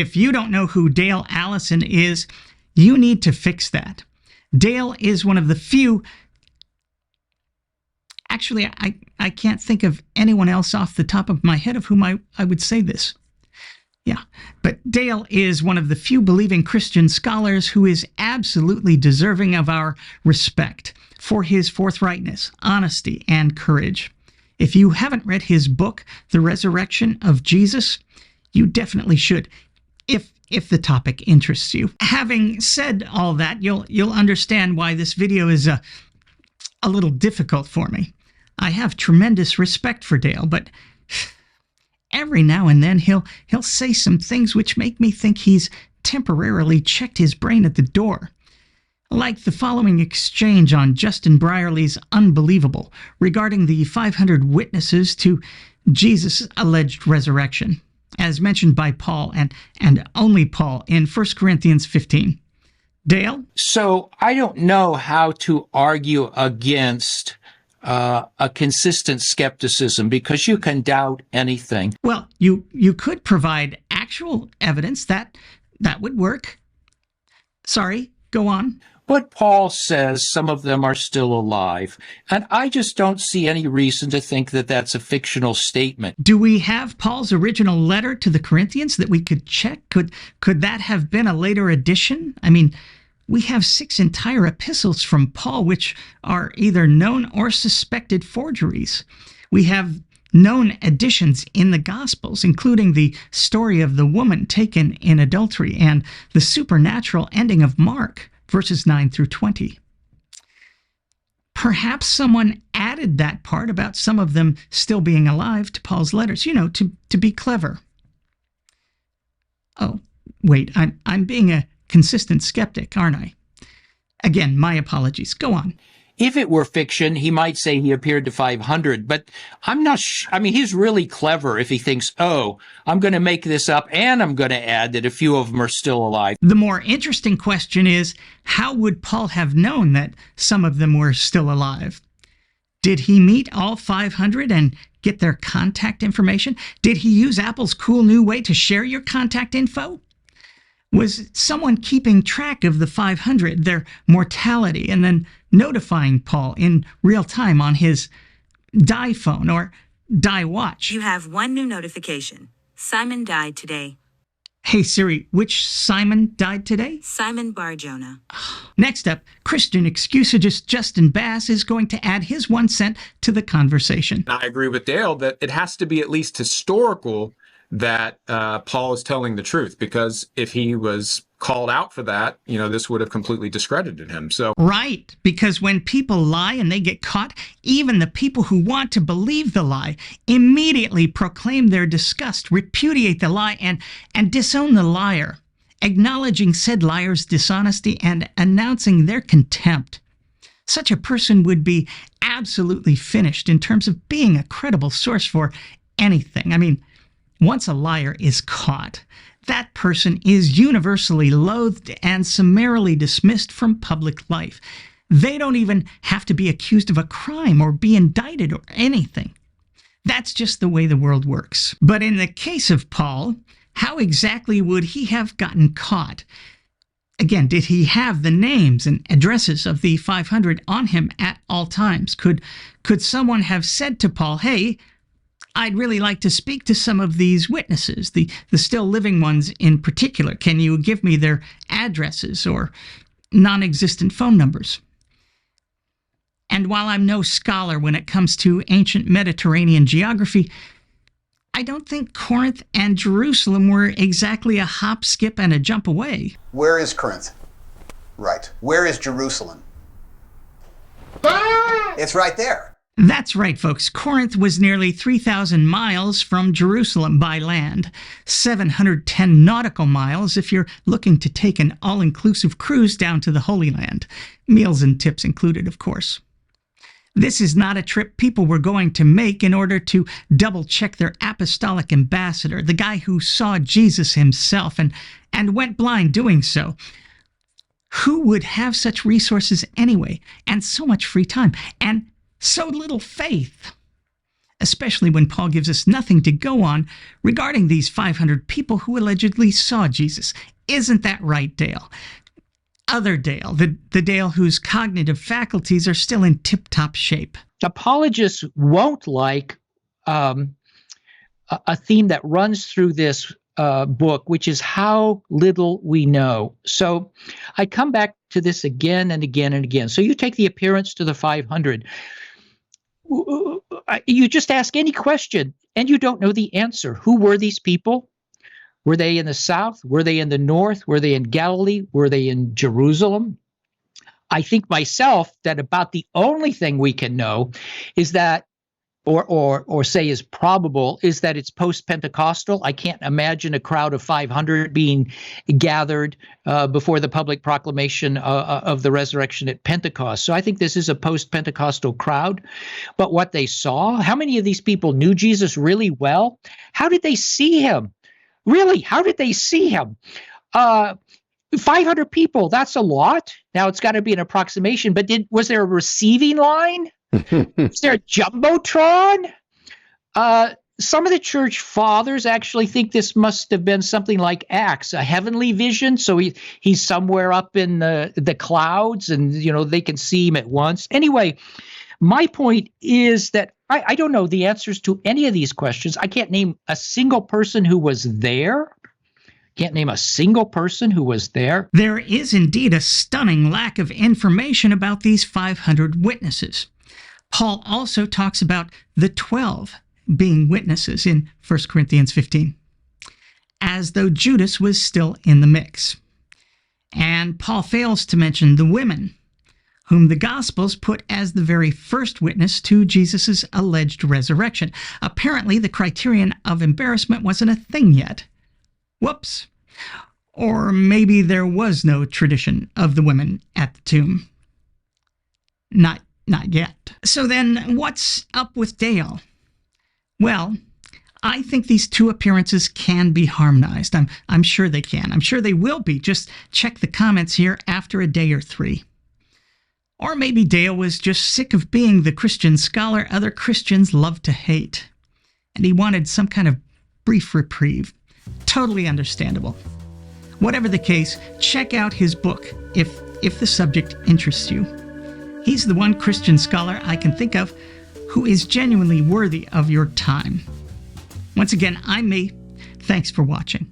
If you don't know who Dale Allison is, you need to fix that. Dale is one of the few... Actually, I can't think of anyone else off the top of my head of whom I would say this. Yeah, but Dale is one of the few believing Christian scholars who is absolutely deserving of our respect for his forthrightness, honesty, and courage. If you haven't read his book, The Resurrection of Jesus, you definitely should, if the topic interests you. Having said all that, you'll understand why this video is a little difficult for me. I have tremendous respect for Dale, but every now and then he'll say some things which make me think he's temporarily checked his brain at the door. Like the following exchange on Justin Brierley's Unbelievable regarding the 500 witnesses to Jesus' alleged resurrection, as mentioned by Paul and only Paul in 1 Corinthians 15. Dale? So I don't know how to argue against a consistent skepticism, because you can doubt anything. Well, you could provide actual evidence that would work. Sorry, go on. But Paul says some of them are still alive, and I just don't see any reason to think that that's a fictional statement. Do we have Paul's original letter to the Corinthians that we could check? Could that have been a later edition? I mean, we have 6 entire epistles from Paul which are either known or suspected forgeries. We have known additions in the Gospels, including the story of the woman taken in adultery and the supernatural ending of Mark, verses 9 through 20. Perhaps someone added that part about some of them still being alive to Paul's letters, to be clever. Oh, wait, I'm being a consistent skeptic, aren't I? Again, my apologies. Go on. If it were fiction, he might say he appeared to 500, but I'm not I mean, he's really clever if he thinks, oh, I'm going to make this up and I'm going to add that a few of them are still alive. The more interesting question is, how would Paul have known that some of them were still alive? Did he meet all 500 and get their contact information? Did he use Apple's cool new way to share your contact info? Was someone keeping track of the 500, their mortality, and then notifying Paul in real time on his die phone or die watch? You have one new notification. Simon died today. Hey Siri, which Simon died today? Simon Bar-Jonah. Next up, Christian excusologist Justin Bass is going to add his 1 cent to the conversation. I agree with Dale that it has to be at least historical that Paul is telling the truth, because if he was called out for that, this would have completely discredited him. So right, because when people lie and they get caught, even the people who want to believe the lie immediately proclaim their disgust, repudiate the lie, and disown the liar, acknowledging said liar's dishonesty and announcing their contempt. Such a person would be absolutely finished in terms of being a credible source for anything. I mean, once a liar is caught, that person is universally loathed and summarily dismissed from public life. They don't even have to be accused of a crime or be indicted or anything. That's just the way the world works. But in the case of Paul, how exactly would he have gotten caught? Again, did he have the names and addresses of the 500 on him at all times? Could someone have said to Paul, hey, I'd really like to speak to some of these witnesses, the still living ones in particular. Can you give me their addresses or non-existent phone numbers? And while I'm no scholar when it comes to ancient Mediterranean geography, I don't think Corinth and Jerusalem were exactly a hop, skip, and a jump away. Where is Corinth? Right. Where is Jerusalem? It's right there. That's right, folks. Corinth was nearly 3,000 miles from Jerusalem by land, 710 nautical miles if you're looking to take an all-inclusive cruise down to the Holy Land. Meals and tips included, of course. This is not a trip people were going to make in order to double-check their apostolic ambassador, the guy who saw Jesus himself and went blind doing so. Who would have such resources anyway, and so much free time, and so little faith? especially when Paul gives us nothing to go on regarding these 500 people who allegedly saw Jesus. Isn't that right, Dale? Other Dale, the Dale whose cognitive faculties are still in tip-top shape. Apologists won't like a theme that runs through this book, which is how little we know. So I come back to this again and again and again. So you take the appearance to the 500. You just ask any question and you don't know the answer. Who were these people? Were they in the south? Were they in the north? Were they in Galilee? Were they in Jerusalem? I think myself that about the only thing we can know is that, or say is probable, is that it's post-Pentecostal. I can't imagine a crowd of 500 being gathered before the public proclamation of the resurrection at Pentecost. So I think this is a post-Pentecostal crowd. But what they saw, how many of these people knew Jesus really well? How did they see him? Really, how did they see him? 500 people, that's a lot. Now, it's got to be an approximation, but was there a receiving line? Is there a jumbotron? Some of the church fathers actually think this must have been something like Acts, a heavenly vision. So he's somewhere up in the clouds and, they can see him at once. Anyway, my point is that I don't know the answers to any of these questions. I can't name a single person who was there. Can't name a single person who was there. There is indeed a stunning lack of information about these 500 witnesses. Paul also talks about the 12 being witnesses in 1 Corinthians 15, as though Judas was still in the mix. And Paul fails to mention the women, whom the Gospels put as the very first witness to Jesus' alleged resurrection. Apparently, the criterion of embarrassment wasn't a thing yet. Whoops. Or maybe there was no tradition of the women at the tomb. Not yet. So then, what's up with Dale? Well, I think these two appearances can be harmonized. I'm sure they can. I'm sure they will be. Just check the comments here after a day or three. Or maybe Dale was just sick of being the Christian scholar other Christians love to hate, and he wanted some kind of brief reprieve. Totally understandable. Whatever the case, check out his book if the subject interests you. He's the one Christian scholar I can think of who is genuinely worthy of your time. Once again, I'm me. Thanks for watching.